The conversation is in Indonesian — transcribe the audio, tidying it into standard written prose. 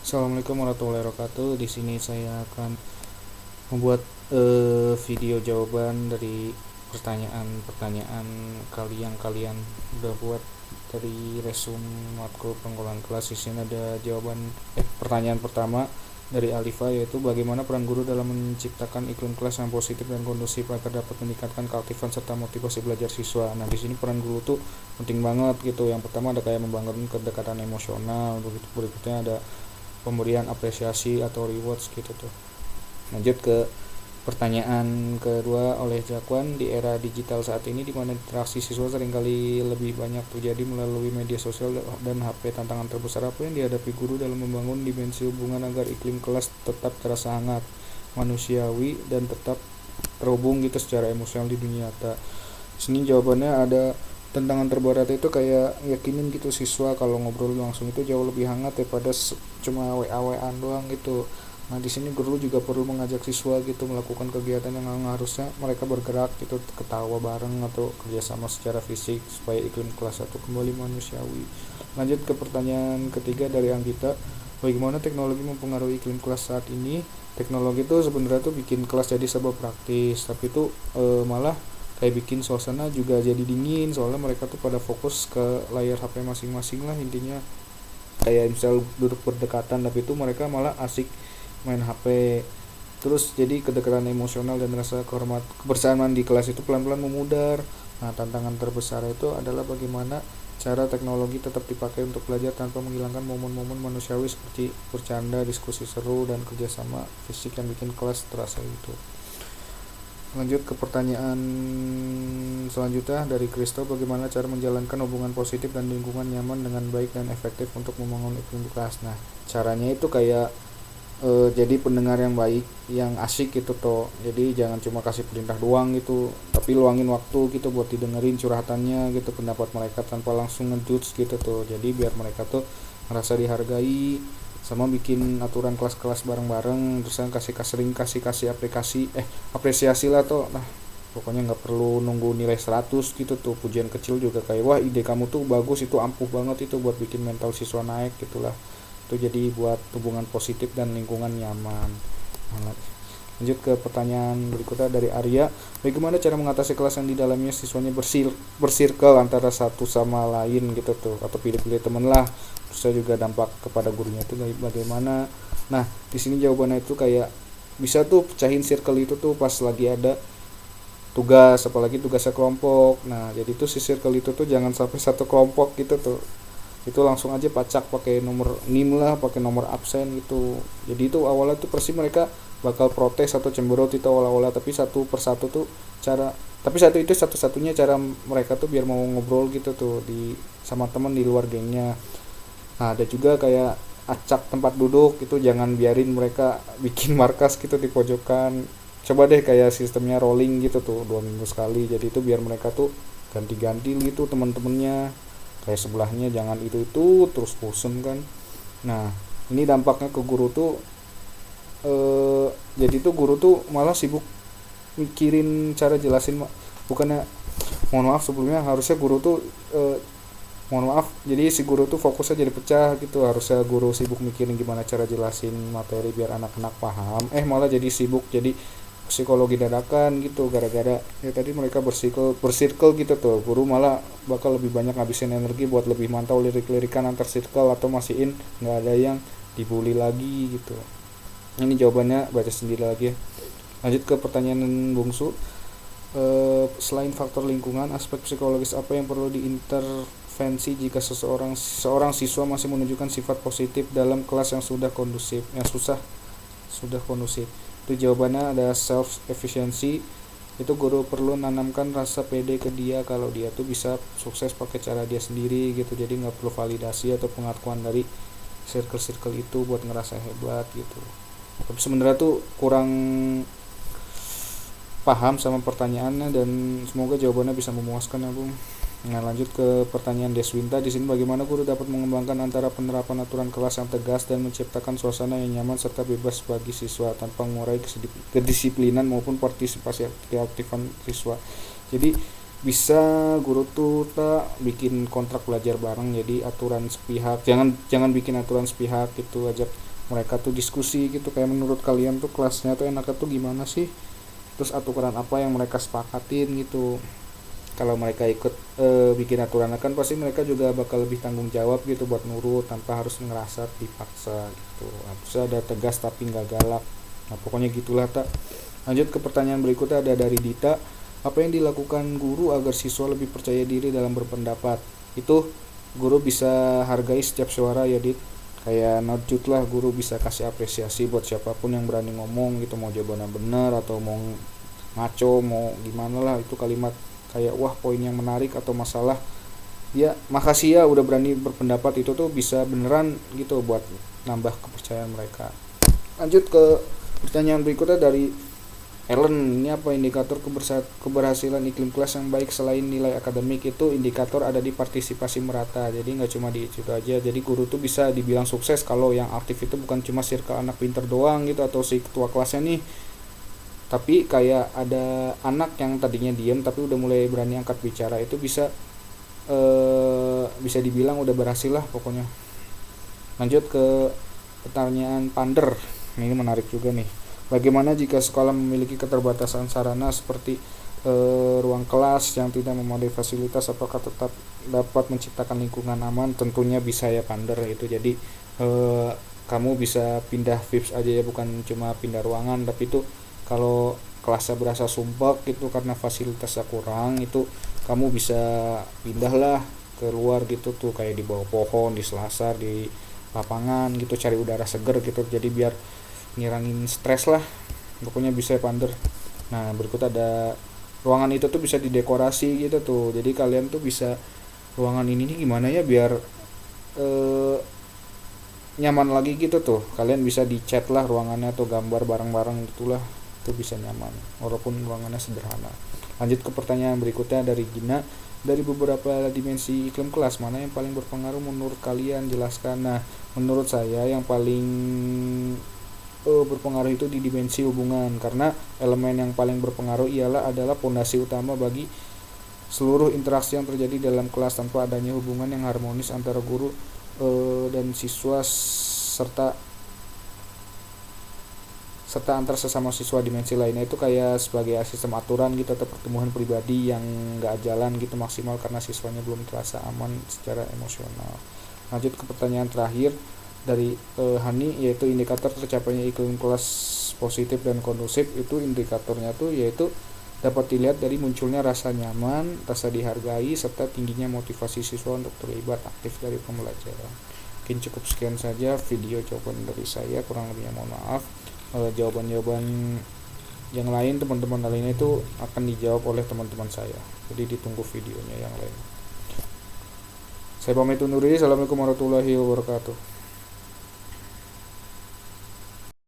Assalamualaikum warahmatullahi wabarakatuh. Di sini saya akan membuat video jawaban dari pertanyaan-pertanyaan yang kalian udah buat dari resume matkul pengolahan kelas. Di sini ada pertanyaan pertama dari Alifa, yaitu bagaimana peran guru dalam menciptakan iklim kelas yang positif dan kondusif agar dapat meningkatkan keaktifan serta motivasi belajar siswa. Nah, di sini peran guru tuh penting banget gitu. Yang pertama ada kayak membangun kedekatan emosional, begitu berikutnya ada pemberian apresiasi atau rewards gitu tuh. Lanjut ke pertanyaan kedua oleh Jakwan, di era digital saat ini di mana interaksi siswa seringkali lebih banyak terjadi melalui media sosial dan HP, tantangan terbesar apa yang dihadapi guru dalam membangun dimensi hubungan agar iklim kelas tetap terasa hangat, manusiawi, dan tetap terhubung gitu secara emosional di dunia nyata? Sini jawabannya ada, tantangan terberat itu kayak yakinin gitu siswa kalau ngobrol langsung itu jauh lebih hangat daripada cuma WA-WA doang gitu. Nah, di sini guru juga perlu mengajak siswa gitu melakukan kegiatan yang harusnya mereka bergerak gitu, ketawa bareng atau kerjasama secara fisik supaya iklim kelas itu kembali manusiawi. Lanjut ke pertanyaan ketiga dari Anggita, bagaimana teknologi mempengaruhi iklim kelas saat ini? Teknologi itu sebenarnya tuh bikin kelas jadi serba praktis, tapi itu malah kayak bikin suasana juga jadi dingin, soalnya mereka tuh pada fokus ke layar HP masing-masing lah intinya. Kayak misal duduk berdekatan tapi itu mereka malah asik main HP. Terus jadi kedekatan emosional dan rasa kebersamaan di kelas itu pelan-pelan memudar. Nah, tantangan terbesar itu adalah bagaimana cara teknologi tetap dipakai untuk belajar tanpa menghilangkan momen-momen manusiawi seperti bercanda, diskusi seru, dan kerjasama fisik yang bikin kelas terasa itu. Lanjut ke pertanyaan selanjutnya dari Kristo, bagaimana cara menjalankan hubungan positif dan lingkungan nyaman dengan baik dan efektif untuk membangun iklim kelas? Nah, caranya itu kayak jadi pendengar yang baik, yang asik gitu toh. Jadi jangan cuma kasih perintah doang gitu, tapi luangin waktu gitu buat didengerin curhatannya gitu, pendapat mereka tanpa langsung ngejudge gitu tuh. Jadi biar mereka tuh ngerasa dihargai, sama bikin aturan kelas-kelas bareng-bareng, terus sering kasih apresiasi lah tuh. Nah, pokoknya nggak perlu nunggu nilai 100 gitu tuh, pujian kecil juga kayak wah ide kamu tuh bagus, itu ampuh banget itu buat bikin mental siswa naik gitulah. Itu jadi buat hubungan positif dan lingkungan nyaman. Nah, lanjut ke pertanyaan berikutnya dari Arya, bagaimana cara mengatasi kelas yang di dalamnya siswanya bersirkel antara satu sama lain gitu tuh, atau pilih-pilih temen lah. Terus saya juga dampak kepada gurunya itu bagaimana? Nah, di sini jawabannya itu kayak bisa tuh pecahin circle itu tuh pas lagi ada tugas, apalagi tugasnya kelompok. Nah, jadi tuh si circle itu tuh jangan sampai satu kelompok gitu tuh, itu langsung aja pacak pakai nomor NIM lah, pakai nomor absen gitu. Jadi itu awalnya tuh pasti mereka bakal protes atau cemberut itu awal-awal, tapi satu persatu tuh cara, tapi satu-satunya cara mereka tuh biar mau ngobrol gitu tuh di sama teman di luar gengnya. Nah, ada juga kayak acak tempat duduk itu, jangan biarin mereka bikin markas gitu di pojokan. Coba deh kayak sistemnya rolling gitu tuh 2 minggu sekali, jadi itu biar mereka tuh ganti-ganti gitu teman-temannya, kayak sebelahnya jangan itu terus bosen kan. Nah, ini dampaknya ke guru tuh jadi tuh guru tuh malah sibuk mikirin cara jelasin, bukannya, mohon maaf sebelumnya, harusnya guru tuh mohon maaf, jadi si guru tuh fokusnya jadi pecah gitu. Harusnya guru sibuk mikirin gimana cara jelasin materi biar anak-anak paham, malah jadi sibuk jadi psikologi dadakan gitu, gara-gara ya tadi mereka bersirkel gitu tuh. Guru malah bakal lebih banyak ngabisin energi buat lebih mantau lirik-lirikan antar circle atau masihin nggak ada yang dibully lagi gitu. Ini jawabannya baca sendiri lagi ya. Lanjut ke pertanyaan bungsu, selain faktor lingkungan, aspek psikologis apa yang perlu diintervensi jika seorang siswa masih menunjukkan sifat positif dalam kelas yang sudah kondusif? Itu jawabannya ada self efficiency. Itu guru perlu nanamkan rasa pede ke dia kalau dia tuh bisa sukses pakai cara dia sendiri gitu. Jadi nggak perlu validasi atau pengakuan dari circle itu buat ngerasa hebat gitu. Tapi sebenarnya tuh kurang paham sama pertanyaannya, dan semoga jawabannya bisa memuaskan ya Bung. Nah, lanjut ke pertanyaan Deswinta, di sini bagaimana guru dapat mengembangkan antara penerapan aturan kelas yang tegas dan menciptakan suasana yang nyaman serta bebas bagi siswa tanpa mengurangi kedisiplinan maupun partisipasi keaktifan siswa. Jadi bisa guru tuh tak bikin kontrak belajar bareng, jadi aturan sepihak, jangan bikin aturan sepihak gitu, ajak mereka tuh diskusi gitu, kayak menurut kalian tuh kelasnya tuh enaknya tuh gimana sih, terus aturan apa yang mereka sepakatin gitu. Kalau mereka ikut bikin aturan kan pasti mereka juga bakal lebih tanggung jawab gitu buat nurut tanpa harus ngerasa dipaksa gitu. Harus ada tegas tapi nggak galak. Nah pokoknya gitulah tak. Lanjut ke pertanyaan berikutnya, ada dari Dita. Apa yang dilakukan guru agar siswa lebih percaya diri dalam berpendapat? Itu guru bisa hargai setiap suara ya Dit. Kayak nurjut lah, guru bisa kasih apresiasi buat siapapun yang berani ngomong gitu, mau jawabannya benar atau mau ngaco, mau gimana lah, itu kalimat kayak wah poin yang menarik atau masalah ya makasih ya udah berani berpendapat, itu tuh bisa beneran gitu buat nambah kepercayaan mereka. Lanjut ke pertanyaan berikutnya dari Ellen. Ini apa indikator keberhasilan iklim kelas yang baik selain nilai akademik? Itu indikator ada di partisipasi merata, jadi nggak cuma di situ aja. Jadi guru tuh bisa dibilang sukses kalau yang aktif itu bukan cuma circle anak pinter doang gitu atau si ketua kelasnya nih, tapi kayak ada anak yang tadinya diem tapi udah mulai berani angkat bicara, itu bisa dibilang udah berhasil lah pokoknya. Lanjut ke pertanyaan Pander. Ini menarik juga nih. Bagaimana jika sekolah memiliki keterbatasan sarana seperti ruang kelas yang tidak memadai fasilitas, apakah tetap dapat menciptakan lingkungan aman? Tentunya bisa ya Pander itu. Jadi kamu bisa pindah VIPS aja ya, bukan cuma pindah ruangan, tapi itu kalau kelasnya berasa sumpek gitu karena fasilitasnya kurang, itu kamu bisa pindah lah keluar gitu tuh, kayak di bawah pohon, di selasar, di lapangan gitu, cari udara seger gitu, jadi biar ngirangin stres lah pokoknya bisa Pander. Nah berikut ada ruangan itu tuh bisa didekorasi gitu tuh, jadi kalian tuh bisa ruangan ini nih gimana ya biar nyaman lagi gitu tuh, kalian bisa dicat lah ruangannya atau gambar bareng-bareng gitulah, itu bisa nyaman walaupun ruangannya sederhana. Lanjut ke pertanyaan berikutnya dari Gina. Dari beberapa dimensi iklim kelas, mana yang paling berpengaruh menurut kalian? Jelaskan. Nah menurut saya yang paling berpengaruh itu di dimensi hubungan, karena elemen yang paling berpengaruh adalah fondasi utama bagi seluruh interaksi yang terjadi dalam kelas. Tanpa adanya hubungan yang harmonis antara guru dan siswa serta antar sesama siswa dimensi lainnya, itu kayak sebagai sistem aturan gitu atau pertumbuhan pribadi yang gak jalan gitu maksimal karena siswanya belum terasa aman secara emosional. Lanjut ke pertanyaan terakhir dari Hani, yaitu indikator tercapainya iklim kelas positif dan kondusif. Itu indikatornya tuh yaitu dapat dilihat dari munculnya rasa nyaman, rasa dihargai, serta tingginya motivasi siswa untuk terlibat aktif dari pembelajaran. Mungkin cukup sekian saja video jawaban dari saya, kurang lebihnya mohon maaf. Jawaban-jawaban yang lain teman-teman lainnya itu akan dijawab oleh teman-teman saya, jadi ditunggu videonya yang lain. Saya pamit undur diri. Assalamualaikum warahmatullahi wabarakatuh.